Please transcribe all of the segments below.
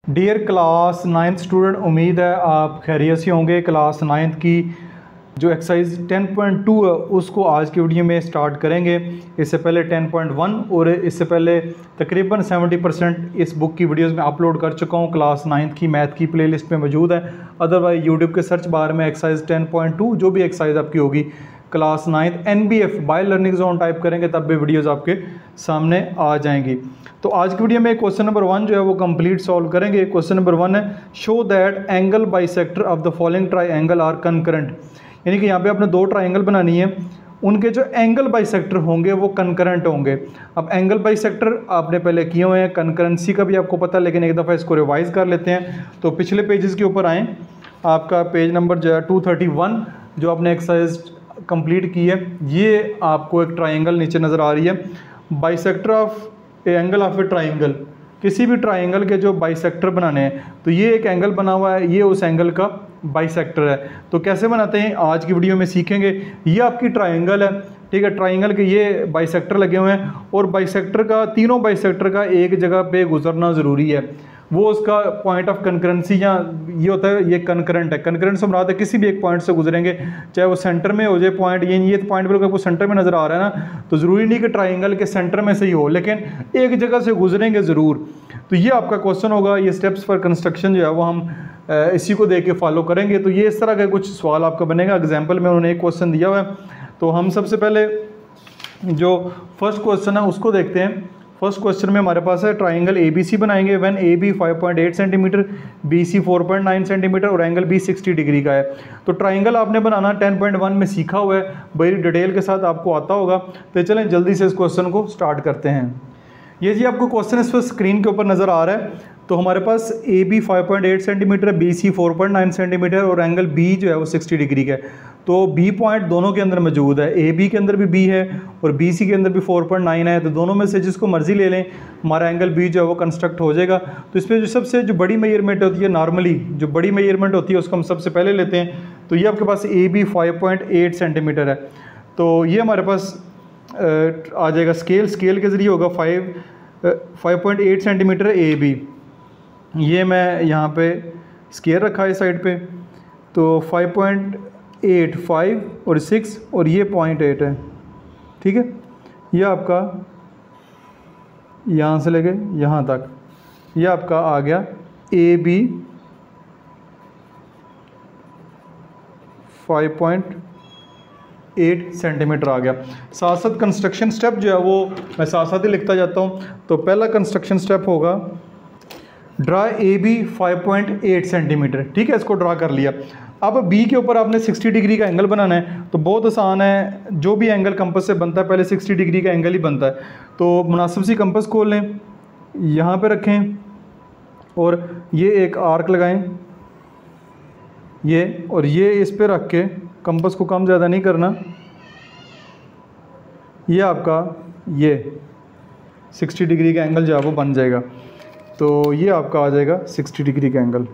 Dear class 9th student, उम्मीद है आप खैरियत से होंगे। क्लास 9th की जो एक्सरसाइज 10.2 है उसको आज की वीडियो में स्टार्ट करेंगे। इससे पहले 10.1 और इससे पहले तकरीबन 70% इस बुक की वीडियोस में अपलोड कर चुका हूँ। क्लास 9th की मैथ की प्लेलिस्ट में मौजूद है। अदरवाइज यूट्यूब के सर्च बार में एक्सरसाइज 10.2 जो भी एक्सरसाइज आपकी होगी class 9th NBF by learning zone type करेंगे तब भी वीडियोस आपके सामने आ जाएंगी। तो आज की वीडियो में क्वेश्चन नंबर 1 जो है वो कंप्लीट सॉल्व करेंगे। क्वेश्चन नंबर 1 है show that angle bisector of the following triangle are concurrent. यानी कि यहाँ पे आपने दो ट्राइंगल बनानी है, उनके जो एंगल बाइसेक्टर होंगे वो कंकरेंट होंगे। अब एंगल बाइसेक्टर आपने पहले किए हुए हैं, कंकरेंसी का भी आपको पता है, लेकिन एक दफ़ा इसको रिवाइज कर लेते हैं। तो पिछले पेजेस के ऊपर आएँ, आपका पेज नंबर जो है 231 जो आपने एक्सरसाइज कंप्लीट की है, ये आपको एक ट्राइंगल नीचे नज़र आ रही है। Bisector of angle of A triangle, किसी भी ट्राइंगल के जो बाइसेक्टर बनाने हैं तो ये एक एंगल बना हुआ है, ये उस एंगल का बाइसेक्टर है। तो कैसे बनाते हैं आज की वीडियो में सीखेंगे। ये आपकी ट्राइंगल है, ठीक है, ट्राइंगल के ये बाइसेक्टर लगे हुए हैं और बाइसेक्टर का, तीनों बाइसेक्टर का एक जगह पे गुजरना ज़रूरी है। वो उसका पॉइंट ऑफ कंकरेंसी या ये होता है, ये कंकरेंट है। कंकरेंट से मुराद है किसी भी एक पॉइंट से गुजरेंगे, चाहे वो सेंटर में हो जाए पॉइंट, ये पॉइंट बिल्कुल आपको सेंटर में नज़र आ रहा है ना, तो ज़रूरी नहीं कि ट्राइंगल के सेंटर में से ही हो, लेकिन एक जगह से गुजरेंगे ज़रूर। तो ये आपका क्वेश्चन होगा। ये स्टेप्स फॉर कंस्ट्रक्शन जो है वो हम इसी को देख के फॉलो करेंगे। तो ये इस तरह का कुछ सवाल आपका बनेगा। एग्जाम्पल में उन्होंने एक क्वेश्चन दिया हुआ है, तो हम सबसे पहले जो फर्स्ट क्वेश्चन है उसको देखते हैं। फर्स्ट क्वेश्चन में हमारे पास है ट्राइंगल ABC बनाएंगे when AB 5.8 centimetre, BC 4.9 centimetre और एंगल B 60 डिग्री का है। तो ट्राइंगल आपने बनाना 10.1 में सीखा हुआ है, बड़ी डिटेल के साथ आपको आता होगा। तो चलें जल्दी से इस क्वेश्चन को स्टार्ट करते हैं। ये जी आपको क्वेश्चन इस पर स्क्रीन के ऊपर नज़र आ रहा है। तो हमारे पास AB 5.8 सेंटीमीटर, BC 4.9 सेंटीमीटर और एंगल B जो है वो 60 डिग्री का है। तो B पॉइंट दोनों के अंदर मौजूद है, AB के अंदर भी B है और BC के अंदर भी 4.9 है। तो दोनों में से जिसको मर्जी ले लें, हमारा एंगल B जो है वो कंस्ट्रक्ट हो जाएगा। तो इसमें जो सबसे जो बड़ी मेजरमेंट होती है, नॉर्मली जो बड़ी मेजरमेंट होती है उसको हम सबसे पहले लेते हैं। तो ये आपके पास AB 5.8 सेंटीमीटर है। तो ये हमारे पास आ जाएगा, स्केल के ज़रिए होगा 5.8 सेंटीमीटर AB। ये मैं यहाँ पे स्केल रखा है साइड पे, तो 5.8 5 और 6 और ये 0.8 है, ठीक है। ये आपका यहाँ से लेके यहाँ तक ये आपका आ गया AB 5.8 सेंटीमीटर आ गया। साथ साथ कंस्ट्रक्शन स्टेप जो है वो मैं साथ साथ ही लिखता जाता हूँ। तो पहला कंस्ट्रक्शन स्टेप होगा ड्रा AB 5.8 सेंटीमीटर, ठीक है, इसको ड्रा कर लिया। अब B के ऊपर आपने 60 डिग्री का एंगल बनाना है। तो बहुत आसान है, जो भी एंगल कंपास से बनता है पहले 60 डिग्री का एंगल ही बनता है। तो मुनासिब सी कंपास खोल लें, यहाँ पे रखें और ये एक आर्क लगाएं, ये और ये इस पे रख के कंपास को कम ज़्यादा नहीं करना। ये आपका ये 60 डिग्री का एंगल जो है वो बन जाएगा। तो ये आपका आ जाएगा 60 डिग्री का एंगल,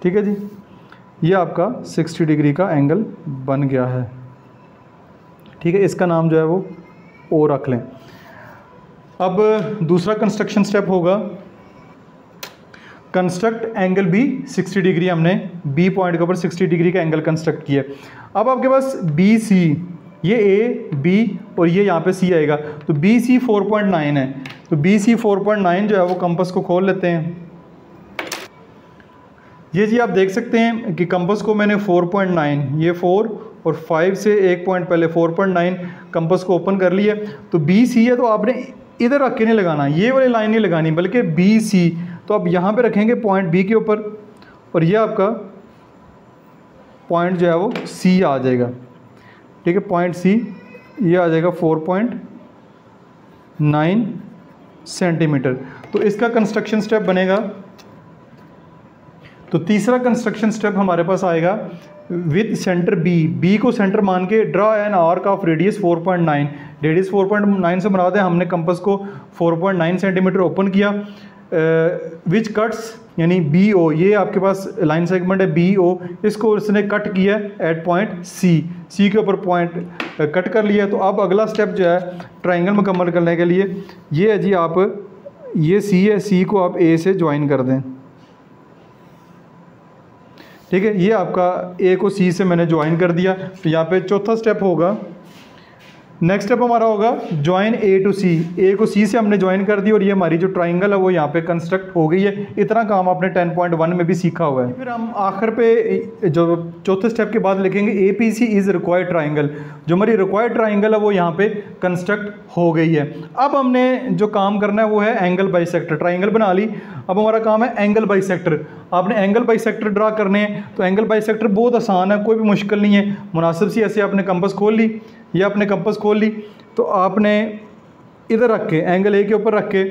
ठीक है जी। ये आपका 60 डिग्री का एंगल बन गया है, ठीक है। इसका नाम जो है वो O रख लें। अब दूसरा कंस्ट्रक्शन स्टेप होगा कंस्ट्रक्ट एंगल B 60 डिग्री। हमने B पॉइंट के ऊपर 60 डिग्री का एंगल कंस्ट्रक्ट किया। अब आपके पास BC, ये A B और ये यहाँ पे C आएगा। तो BC 4.9 है। तो BC 4.9 जो है वो कंपास को खोल लेते हैं। ये जी आप देख सकते हैं कि कंपास को मैंने 4.9, ये 4 और 5 से एक पॉइंट पहले 4.9 कंपास को ओपन कर लिया। तो BC है, तो आपने इधर रख के नहीं लगाना, ये वाली लाइन नहीं लगानी, बल्कि BC। तो आप यहाँ पे रखेंगे पॉइंट B के ऊपर और ये आपका पॉइंट जो है वो C आ जाएगा, ठीक है। पॉइंट C ये आ जाएगा 4.9 सेंटीमीटर। तो इसका कंस्ट्रक्शन स्टेप बनेगा। तो तीसरा कंस्ट्रक्शन स्टेप हमारे पास आएगा विद सेंटर B को सेंटर मान के draw an arc of radius 4.9। Radius 4.9 से बना दें, हमने कंपास को 4.9 सेंटीमीटर ओपन किया। विच कट्स यानी बी ओ, ये आपके पास लाइन सेगमेंट है बी ओ, इसको उसने कट किया एट पॉइंट सी के ऊपर पॉइंट कट कर लिया। तो अब अगला स्टेप जो है ट्राइंगल मुकम्मल करने के लिए ये है जी, आप ये सी है, सी को आप ए से ज्वाइन कर दें। ठीक है, ये आपका ए को सी से मैंने ज्वाइन कर दिया। तो यहाँ पे चौथा स्टेप होगा, नेक्स्ट स्टेप हमारा होगा ज्वाइन ए टू सी, ए को सी से हमने ज्वाइन कर दी और ये हमारी जो ट्राइंगल है वो यहाँ पे कंस्ट्रक्ट हो गई है। इतना काम आपने 10.1 में भी सीखा हुआ है। फिर हम आखिर पे जो चौथे स्टेप के बाद लिखेंगे A P C is required triangle, जो हमारी रिक्वायर्ड ट्राइंगल है वो यहाँ पे कंस्ट्रक्ट हो गई है। अब हमने जो काम करना है वो है एंगल बाइसेक्टर। ट्राइंगल बना ली, अब हमारा काम है एंगल बाइसेक्टर। आपने एंगल बाइसेक्टर ड्रा करने हैं, तो एंगल बाइसेक्टर बहुत आसान है, कोई भी मुश्किल नहीं है। मुनासिब सी ऐसे आपने कंपास खोल ली, ये आपने कंपास खोल ली, तो आपने इधर रख के एंगल ए के ऊपर रख के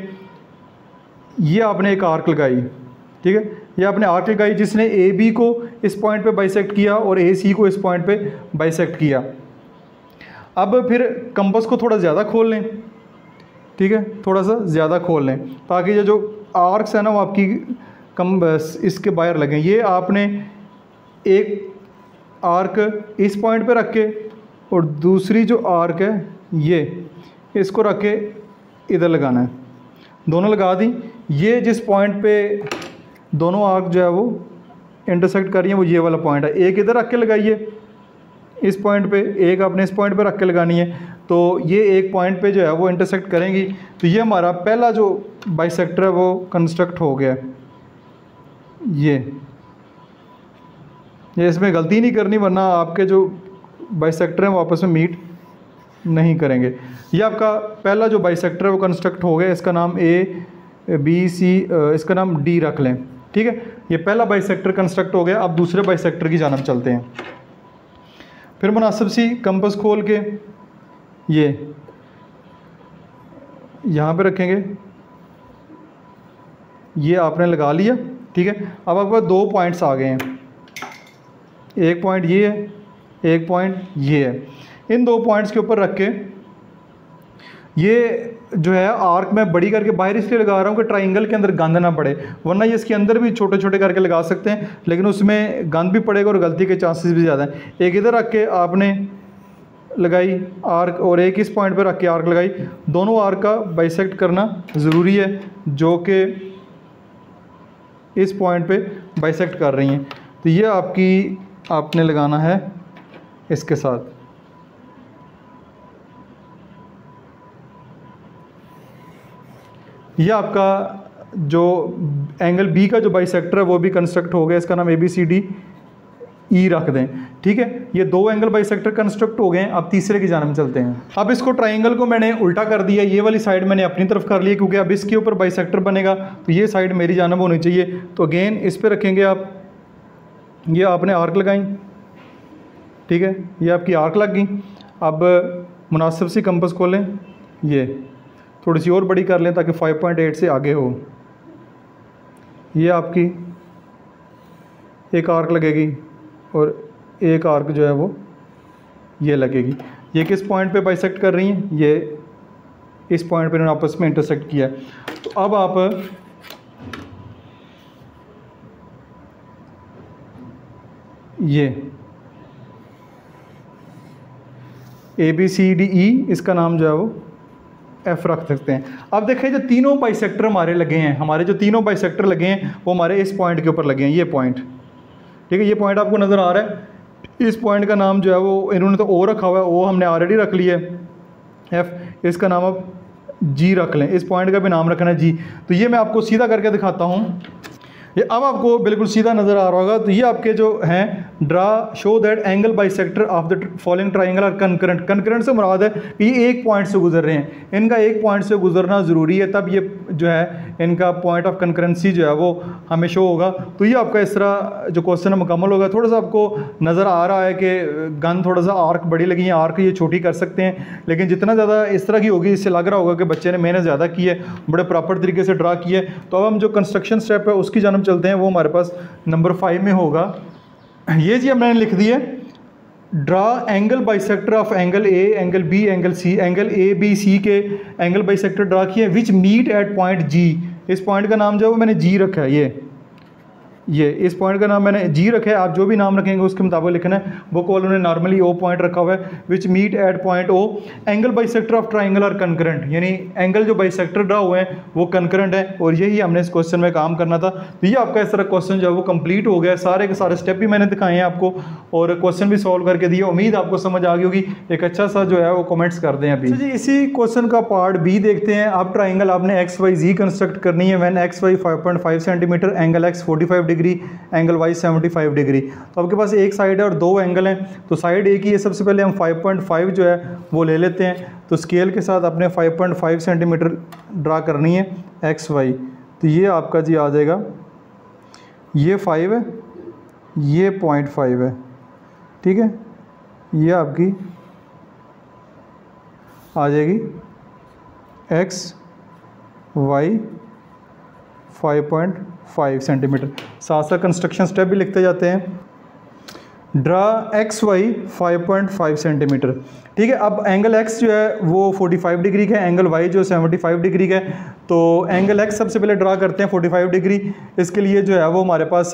ये आपने एक आर्क लगाई। ठीक है, ये आपने आर्क लगाई जिसने ए बी को इस पॉइंट पे बाइसेक्ट किया और ए सी को इस पॉइंट पे बाइसेक्ट किया। अब फिर कंपास को थोड़ा ज़्यादा खोल लें। ठीक है, थोड़ा सा ज़्यादा खोल लें ताकि ये जो आर्क्स है ना वो आपकी इसके बाहर लगें। ये आपने एक आर्क इस पॉइंट पे रख के और दूसरी जो आर्क है ये इसको रख के इधर लगाना है, दोनों लगा दी। ये जिस पॉइंट पे दोनों आर्क जो है वो इंटरसेक्ट कर रही हैं वो ये वाला पॉइंट है। एक इधर रख के लगाइए इस पॉइंट पे, एक आपने इस पॉइंट पे रख के लगानी है, तो ये एक पॉइंट पे जो है वो इंटरसेक्ट करेंगी। तो ये हमारा पहला जो बाइसेक्टर है वो कंस्ट्रक्ट हो गया। ये इसमें गलती नहीं करनी वरना आपके जो बाइसेक्टर हैं वो आपस में मीट नहीं करेंगे। ये आपका पहला जो बाइसेक्टर है वो कंस्ट्रक्ट हो गया, इसका नाम ए बी सी, इसका नाम डी रख लें। ठीक है, ये पहला बाइसेक्टर कंस्ट्रक्ट हो गया। अब दूसरे बाइसेक्टर की जानब चलते हैं। फिर मुनासिब सी कंपास खोल के ये यहाँ पे रखेंगे, ये आपने लगा लिया। ठीक है, अब आपके पास दो पॉइंट्स आ गए हैं, एक पॉइंट ये है, एक पॉइंट ये है। इन दो पॉइंट्स के ऊपर रख के ये जो है आर्क मैं बड़ी करके बाहर इसलिए लगा रहा हूँ कि ट्राइंगल के अंदर गंद ना पड़े, वरना ये इसके अंदर भी छोटे छोटे करके लगा सकते हैं लेकिन उसमें गंद भी पड़ेगा और गलती के चांसेस भी ज़्यादा हैं। एक इधर रख के आपने लगाई आर्क और एक इस पॉइंट पर रख के आर्क लगाई। दोनों आर्क का बाइसेक्ट करना ज़रूरी है जो कि इस पॉइंट पे बाइसेक्ट कर रही हैं। तो ये आपने लगाना है इसके साथ। ये आपका जो एंगल बी का जो बाइसेक्टर है वो भी कंस्ट्रक्ट हो गया, इसका नाम ए बी सी डी ई रख दें। ठीक है, ये दो एंगल बाइसेक्टर कंस्ट्रक्ट हो गए हैं। अब तीसरे की जानब चलते हैं। अब इसको ट्राइंगल को मैंने उल्टा कर दिया, ये वाली साइड मैंने अपनी तरफ कर ली क्योंकि अब इसके ऊपर बाइसेक्टर बनेगा तो ये साइड मेरी जानब होनी चाहिए। तो अगेन इस पर रखेंगे आप, ये आपने आर्क लगाई। ठीक है, ये आपकी आर्क लग गई। अब मुनासिब सी कंपास खोलें, ये थोड़ी सी और बड़ी कर लें ताकि 5.8 से आगे हो। ये आपकी एक आर्क लगेगी और एक आर्क जो है वो ये लगेगी। ये किस पॉइंट पे बाइसेक्ट कर रही हैं? ये इस पॉइंट पे इन्होंने आपस में इंटरसेक्ट किया है। तो अब आप ये ए बी सी डी ई, इसका नाम जो है वो एफ रख सकते हैं। अब देखें जो तीनों बाइसेक्टर हमारे लगे हैं, हमारे जो तीनों बाइसेक्टर लगे हैं वो हमारे इस पॉइंट के ऊपर लगे हैं। ये पॉइंट, ठीक है, ये पॉइंट आपको नज़र आ रहा है। इस पॉइंट का नाम जो है वो इन्होंने तो ओ रखा हुआ है, ओ हमने ऑलरेडी रख लिया है एफ, इसका नाम अब जी रख लें, इस पॉइंट का भी नाम रखना है जी। तो ये मैं आपको सीधा करके दिखाता हूँ, ये अब आपको बिल्कुल सीधा नज़र आ रहा होगा। तो ये आपके जो हैं draw show that angle bisector of the following triangle are concurrent. Concurrent से मुराद है कि ये एक पॉइंट से गुजर रहे हैं, इनका एक पॉइंट से गुजरना ज़रूरी है, तब ये जो है इनका पॉइंट ऑफ कंकरेंसी जो है वो हमें शो होगा। तो ये आपका इस तरह जो क्वेश्चन है मुकम्मल होगा। थोड़ा सा आपको नज़र आ रहा है कि गन थोड़ा सा आर्क बड़ी लगी है, आर्क ये छोटी कर सकते हैं, लेकिन जितना ज़्यादा इस तरह की होगी इससे लग रहा होगा कि बच्चे ने मेहनत ज़्यादा की है, बड़े प्रॉपर तरीके से ड्रा की है। तो अब हम जो कंस्ट्रक्शन स्टेप है उसकी जानब चलते हैं, वो हमारे पास नंबर 5 में होगा। ये जी मैंने लिख दिया, draw angle bisector of angle A, angle B, angle C. Angle A B C के एंगल बाइसेक्टर ड्रा किए which meet at point G, इस पॉइंट का नाम जो है वो मैंने जी रखा है, ये इस पॉइंट का नाम मैंने जी रखा है। आप जो भी नाम रखेंगे उसके मुताबिक लिखना है। वो कॉल उन्होंने नॉर्मली ओ पॉइंट रखा हुआ है, which meet at point O, angle bisector of triangle are concurrent, यानी एंगल जो बाइसेक्टर ड्रा हुए हैं वो कंकरेंट है। और यही हमने इस क्वेश्चन में काम करना था। तो ये आपका इस तरह क्वेश्चन जो है वो कंप्लीट हो गया। सारे के सारे स्टेप भी मैंने दिखाए हैं आपको और क्वेश्चन भी सॉल्व करके दिए। उम्मीद आपको समझ आ गई होगी। एक अच्छा सा जो है वो कमेंट्स कर दें अभी। जी इसी क्वेश्चन का पार्ट बी देखते हैं। अब ट्राइंगल आपने एक्स वाई जी कंस्ट्रक्ट करनी है। When X Y 5.5 centimetre, angle X 45 degree, angle Y 75 degree. तो आपके पास एक साइड है और दो एंगल हैं, तो साइड एक ही है। सबसे पहले हम 5.5 जो है वो ले लेते हैं। तो स्केल के साथ अपने 5.5 सेंटीमीटर ड्रा करनी है एक्स वाई। तो ये आपका जी आ जाएगा, ये 5 है, ये 0.5 है, ठीक है। ये आपकी आ जाएगी एक्स वाई 5.5 सेंटीमीटर। साथ साथ कंस्ट्रक्शन स्टेप भी लिखते जाते हैं। ड्रा एक्स वाई 5.5 सेंटीमीटर, ठीक है। अब एंगल एक्स जो है वो 45 डिग्री का है, एंगल वाई जो 75 डिग्री का है। तो एंगल एक्स सबसे पहले ड्रा करते हैं 45 डिग्री। इसके लिए जो है वो हमारे पास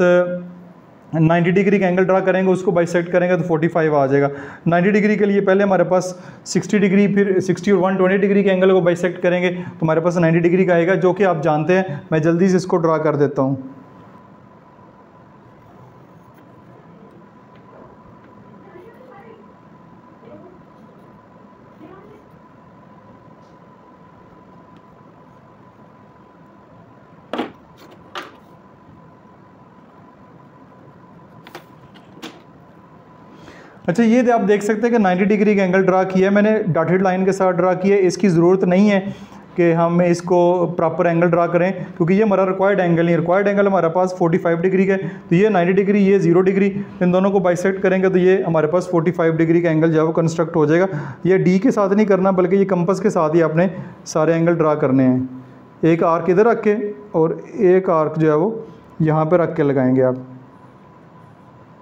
90 डिग्री का एंगल ड्रा करेंगे, उसको बाइसेक्ट करेंगे तो 45 आ जाएगा। 90 डिग्री के लिए पहले हमारे पास 60 डिग्री, फिर 60 और 120 डिग्री के एंगल को बाइसेक्ट करेंगे तो हमारे पास 90 डिग्री का आएगा, जो कि आप जानते हैं। मैं जल्दी से इसको ड्रा कर देता हूँ। अच्छा ये आप देख सकते हैं कि 90 डिग्री का एंगल ड्रा किया है मैंने, डॉटेड लाइन के साथ ड्रा किया है। इसकी ज़रूरत नहीं है कि हम इसको प्रॉपर एंगल ड्रा करें, क्योंकि ये हमारा रिक्वायर्ड एंगल नहीं। रिक्वायर्ड एंगल हमारे पास 45 डिग्री का है। तो ये 90 डिग्री, ये 0 डिग्री, इन दोनों को बाइसेक्ट करेंगे तो ये हमारे पास 45 डिग्री का एंगल जो है वो कंस्ट्रक्ट हो जाएगा। ये डी के साथ नहीं करना, बल्कि ये कंपस के साथ ही आपने सारे एंगल ड्रा करने हैं। एक आर्क इधर रख के और एक आर्क जो है वो यहाँ पर रख के लगाएंगे आप।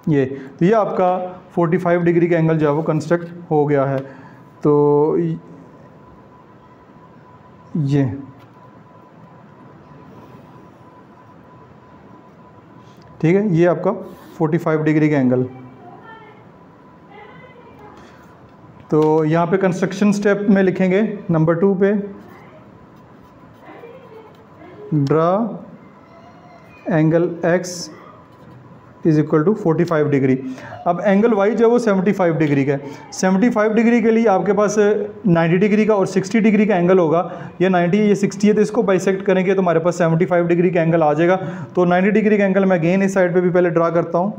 ये तो ये आपका 45 डिग्री का एंगल जो है वो कंस्ट्रक्ट हो गया है। तो ये ठीक है, ये आपका 45 डिग्री का एंगल। तो यहाँ पे कंस्ट्रक्शन स्टेप में लिखेंगे नंबर 2 पे, draw angle X is equal to 45 degree. अब एंगल वाई जो है वो 75 डिग्री का है। 75 डिग्री के लिए आपके पास 90 डिग्री का और 60 डिग्री का एंगल होगा। ये 90 ये 60 है, तो इसको बाइसेक्ट करेंगे तो हमारे पास 75 डिग्री का एंगल आ जाएगा। तो 90 डिग्री का एंगल मैं अगेन इस साइड पे भी पहले ड्रा करता हूँ।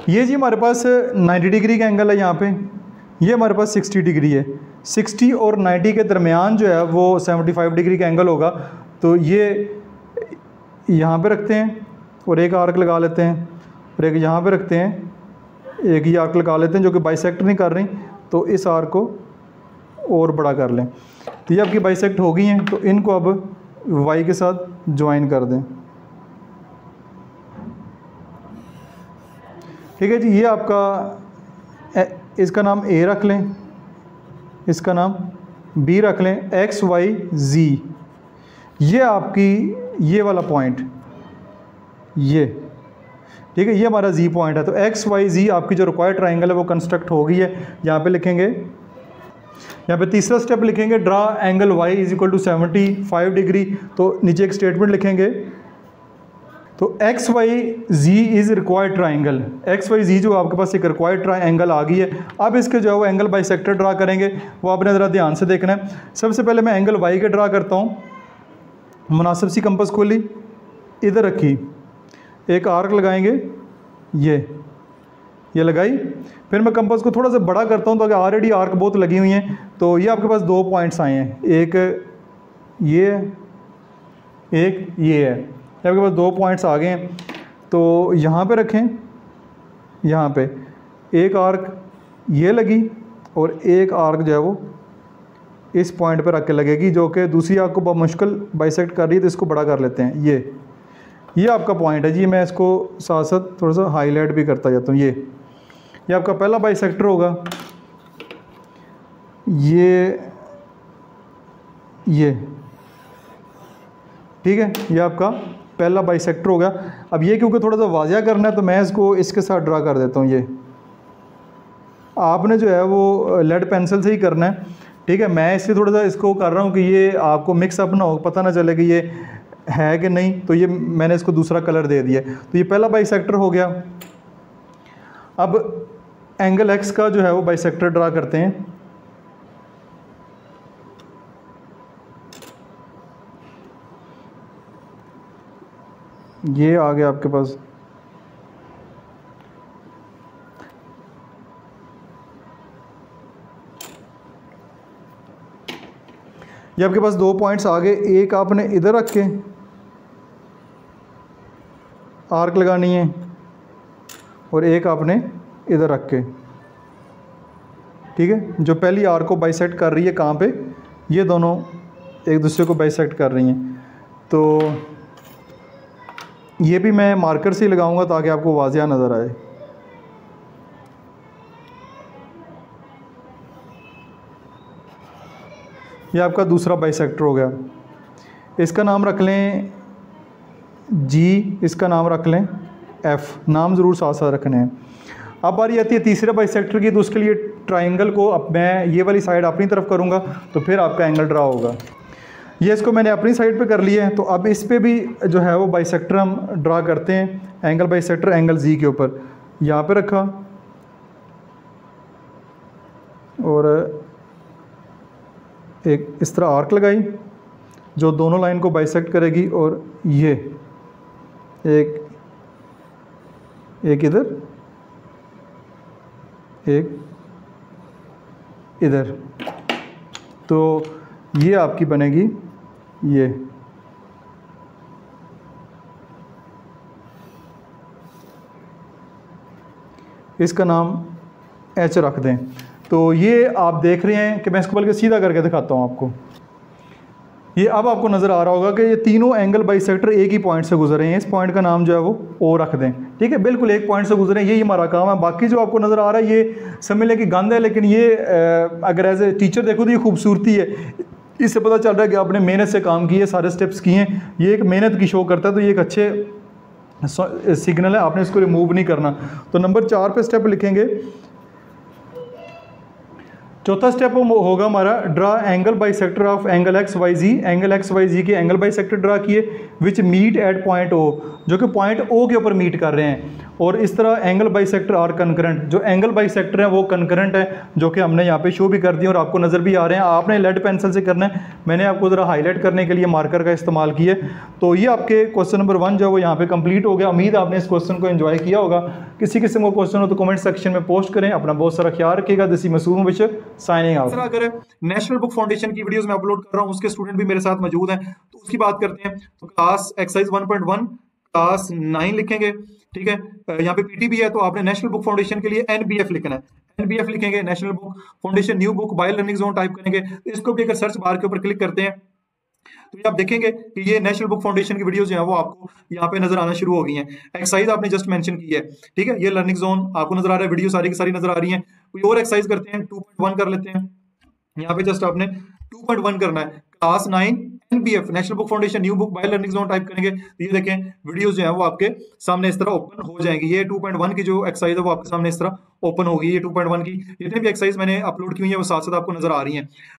ये जी हमारे पास 90 डिग्री का एंगल है यहाँ पे, ये हमारे पास 60 डिग्री है। 60 और 90 के दरमियान जो है वो 75 डिग्री का एंगल होगा। तो ये यहाँ पे रखते हैं और एक आर्क लगा लेते हैं, और एक यहाँ पे रखते हैं, एक ही आर्क लगा लेते हैं जो कि बाइसेक्ट नहीं कर रही। तो इस आर्क को और बड़ा कर लें। तो ये आपकी बाइसेक्ट हो गई हैं। तो इनको अब वाई के साथ ज्वाइन कर दें, ठीक है जी। ये आपका, इसका नाम ए रख लें, इसका नाम बी रख लें, एक्स वाई जी। ये आपकी ये वाला पॉइंट, ये ठीक है, ये हमारा जी पॉइंट है। तो एक्स वाई जी आपकी जो रिक्वायर्ड ट्राइंगल है वो कंस्ट्रक्ट हो गई है। यहाँ पे लिखेंगे, यहाँ पे तीसरा स्टेप लिखेंगे, draw angle Y is equal to 75 degree. तो नीचे एक स्टेटमेंट लिखेंगे, तो X Y Z is required triangle. X Y Z जो आपके पास एक रिक्वायर्ड ट्राइंगल आ गई है। अब इसके जो है वो एंगल बाइसेक्टर ड्रा करेंगे, वो आपने ज़रा ध्यान से देखना है। सबसे पहले मैं एंगल वाई के ड्रा करता हूँ। मुनासिब सी कंपस खोली, इधर रखी, एक आर्क लगाएंगे, ये लगाई। फिर मैं कंपस को थोड़ा सा बड़ा करता हूँ, तो अगर ऑलरेडी आर्क बहुत लगी हुई हैं। तो ये आपके पास 2 पॉइंट्स आए हैं, एक ये है, एक ये है। आपके पास 2 पॉइंट्स आ गए हैं। तो यहाँ पे रखें, यहाँ पे एक आर्क ये लगी और एक आर्क जो है वो इस पॉइंट पर आके लगेगी, जो कि दूसरी आँख को बहुत मुश्किल बाइसेक्ट कर रही है, तो इसको बड़ा कर लेते हैं। ये आपका पॉइंट है जी। मैं इसको साथ साथ थोड़ा सा हाईलाइट भी करता जाता हूँ। ये आपका पहला बाइसेक्टर होगा। ये ठीक है, ये आपका पहला बाइसेक्टर हो गया। अब ये क्योंकि थोड़ा सा वाज़िया करना है तो मैं इसको इसके साथ ड्रा कर देता हूँ। ये आपने जो है वो लेड पेंसिल से ही करना है, ठीक है। मैं इसलिए थोड़ा सा इसको कर रहा हूँ कि ये आपको मिक्सअप ना हो, पता ना चले कि ये है कि नहीं, तो ये मैंने इसको दूसरा कलर दे दिया। तो ये पहला बाइसेक्टर हो गया। अब एंगल एक्स का जो है वो बाइसेक्टर ड्रा करते हैं। ये आ गया आपके पास। ये आपके पास 2 पॉइंट्स आ गए। एक आपने इधर रख के आर्क लगानी है और एक आपने इधर रख के, ठीक है। जो पहली आर्क को बाइसेक्ट कर रही है कहाँ पे, ये दोनों एक दूसरे को बाइसेक्ट कर रही हैं। तो ये भी मैं मार्कर से ही लगाऊंगा ताकि आपको वाज़िया नज़र आए। ये आपका दूसरा बाइसेक्टर हो गया। इसका नाम रख लें जी, इसका नाम रख लें एफ। नाम ज़रूर साथ साथ रखने हैं। अब बारी आती है तीसरे बाइसेक्टर की, तो उसके लिए ट्राइंगल को अब मैं ये वाली साइड अपनी तरफ करूँगा तो फिर आपका एंगल ड्रा होगा। ये इसको मैंने अपनी साइड पे कर लिया है, तो अब इस पे भी जो है वो बाइसेक्टर हम ड्रा करते हैं। एंगल बाइसेक्टर एंगल जी के ऊपर यहाँ पे रखा और एक इस तरह आर्क लगाई जो दोनों लाइन को बाइसेक्ट करेगी, और ये एक इधर एक इधर, तो ये आपकी बनेगी ये। इसका नाम एच रख दें। तो ये आप देख रहे हैं कि मैं इसको बल्कि सीधा करके दिखाता हूँ आपको। ये अब आपको नज़र आ रहा होगा कि ये तीनों एंगल बाइसेक्टर एक ही पॉइंट से गुजर रहे हैं। इस पॉइंट का नाम जो है वो ओ रख दें, ठीक है। बिल्कुल एक पॉइंट से गुजरे, यही हमारा काम है। बाकी जो आपको नज़र आ रहा है ये समझ लें कि गंद है, लेकिन ये अगर एज ए टीचर देखो तो ये खूबसूरती है। इससे पता चल रहा है कि आपने मेहनत से काम किए, सारे स्टेप्स किए हैं। ये एक मेहनत की शो करता है, तो ये एक अच्छे सिग्नल है, आपने इसको रिमूव नहीं करना। तो नंबर 4 पे स्टेप लिखेंगे। चौथा स्टेप होगा हमारा draw angle bisector of angle X Y Z. Angle X Y Z के एंगल बाइसेक्टर ड्रा किए which meet at point O, जो कि पॉइंट ओ के ऊपर मीट कर रहे हैं। और इस तरह एंगल बाइसेक्टर आर कंकरेंट, जो एंगल बाइसेक्टर है वो कंकरेंट है, जो कि हमने यहाँ पे शो भी कर दिए और आपको नज़र भी आ रहे हैं। आपने लेड पेंसिल से करना है, मैंने आपको ज़रा हाईलाइट करने के लिए मार्कर का इस्तेमाल किया। तो ये आपके क्वेश्चन नंबर 1 जो है वो यहाँ पे कंप्लीट हो गया। उम्मीद आपने इस क्वेश्चन को एंजॉय किया होगा। किसी किस्म का क्वेश्चन हो तो कमेंट सेक्शन में पोस्ट करें। अपना बहुत सारा ख्याल रखिएगा। This is Masoom Bashir signing out. अगर नेशनल बुक फाउंडेशन की वीडियोस में अपलोड कर रहा हूँ, उसके स्टूडेंट भी मेरे साथ मौजूद हैं, तो उसकी बात करते हैं। तो क्लास एक्सरसाइज 1.1 क्लास 9 लिखेंगे, ठीक है। यहाँ पे पीटी भी है, तो आपने नेशनल बुक फाउंडेशन के लिए एनबीएफ लिखना है। एनबीएफ लिखेंगे, national book foundation new book by learning zone type करेंगे। इसको भी अगर सर्च बार के ऊपर क्लिक करते हैं तो ये आप देखेंगे कि ये नेशनल बुक फाउंडेशन की वीडियोस जो है वो आपको यहाँ पे नजर आना शुरू हो गई हैं। एक्सरसाइज आपने जस्ट मेंशन की है, ठीक है। ये लर्निंग जोन आपको नजर आ रहा है, वीडियो सारी की सारी नजर आ रही है। कोई और एक्सरसाइज करते हैं, 2.1 कर लेते हैं। यहाँ पे जस्ट आपने 2.1 करना है। Class 9 NBF national book foundation new book by learning zone type करेंगे तो ये देखें वीडियोस जो है वो आपके सामने इस तरह ओपन हो जाएंगी। ये 2.1 की जो एक्सरसाइज है वो आपके सामने इस तरह ओपन होगी। ये 2.1 की जितने भी एक्सरसाइज मैंने अपलोड की हुई है वो साथ साथ आपको नजर आ रही हैं।